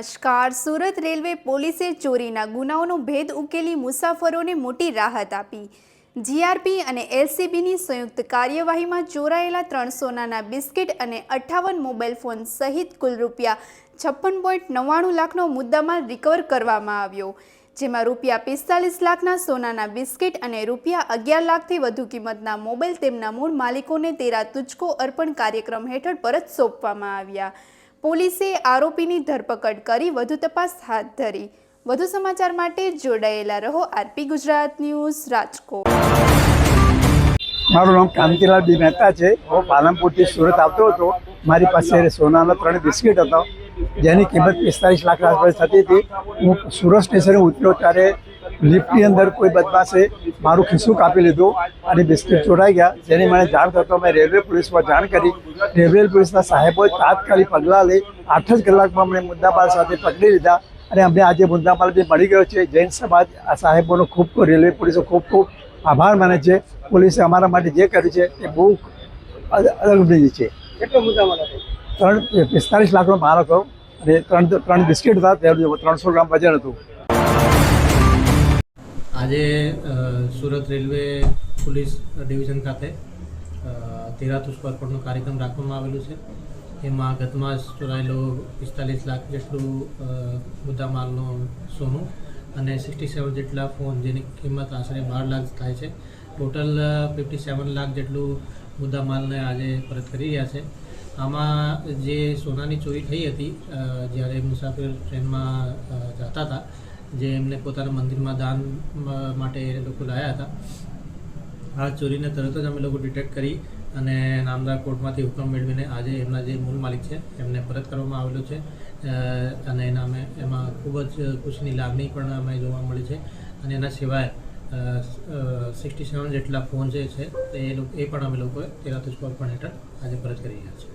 નમસ્કાર. સુરત રેલવે પોલીસે ચોરીના ગુનાઓનો ભેદ ઉકેલી મુસાફરોને મોટી રાહત આપી. જીઆરપી અને એલસીબીની સંયુક્ત કાર્યવાહીમાં ચોરાયેલા 300 સોનાના બિસ્કિટ અને 58 મોબાઈલ ફોન સહિત કુલ રૂપિયા 56.99 લાખનો મુદ્દામાલ રિકવર કરવામાં આવ્યો, જેમાં રૂપિયા 45 લાખના સોનાના બિસ્કિટ અને રૂપિયા 11 લાખથી વધુ કિંમતના મોબાઈલ તેમના મૂળ માલિકોને તેરા તુજકો અર્પણ કાર્યક્રમ હેઠળ પરત સોંપવામાં આવ્યા. પોલીસે આરોપીની ધરપકડ કરી વધુ તપાસ હાથ ધરી. વધુ સમાચાર માટે જોડાયેલા રહો આરપી ગુજરાત ન્યૂઝ, રાજકોટ. મારું નામ કાંતિલાલ બી મહેતા છે. હું પાલનપુરથી સુરત આવતો હતો. મારી પાસે સોનાના 3 બિસ્કિટ હતા, જેની કિંમત 45 લાખ આસપાસ થતી હતી. હું સુરત સ્ટેશને ઉતર્યો ત્યારે લિફ્ટની અંદર કોઈ બદમાશે મારું ખિસ્સું કાપી લીધું અને બિસ્કિટ ચોરાઈ ગયા. જેની મને જાણ થતો મેં રેલવે પોલીસમાં જાણ કરી. રેલવે પોલીસના સાહેબોએ તાત્કાલિક પગલાં લઈ 8 જ કલાકમાં અમને મુદ્દામાલ સાથે પકડી લીધા અને અમને આજે મુદ્દામાલ બી મળી ગયો છે. જૈન સમાજ આ સાહેબોનો ખૂબ રેલવે પોલીસો ખૂબ આભાર માને છે. પોલીસે અમારા માટે જે કર્યું છે તે બહુ અલગ છે. કેટલો મુદ્દામાલ હતો? 45 લાખનો માલ હતો અને 3 બિસ્કિટ હતા, તેનું 300 ગ્રામ વજન હતું. આજે સુરત રેલવે પોલીસ ડિવિઝન ખાતે તેરા તુજકો અર્પણનો કાર્યક્રમ રાખવામાં આવેલું છે. એમાં ગત માસ ચોરાયેલો 45 લાખ જેટલું મુદ્દામાલનું સોનું અને 67 જેટલા ફોન, જેની કિંમત આશરે 12 લાખ થાય છે. ટોટલ 57 લાખ જેટલું મુદ્દામાલને આજે પરત કરી રહ્યા છે. આમાં જે સોનાની ચોરી થઈ હતી, જ્યારે મુસાફર ટ્રેનમાં જતા હતા, જે એમને પોતાના મંદિરમાં દાન માટે એ લોકો લાવ્યા હતા, આ ચોરીને તરત જ અમે લોકો ડિટેક્ટ કરી અને નામદાર કોર્ટમાંથી હુકમ મેળવીને આજે એમના જે મૂળ માલિક છે એમને પરત કરવામાં આવેલો છે. અને એમાં ખૂબ જ ખુશીની લાગણી પણ અમે જોવા મળી છે. અને એના સિવાય 67 જેટલા ફોન જે છે એ પણ અમે લોકોએ તેરા તુજકો અર્પણ હેઠળ આજે પરત કરી રહ્યા છીએ.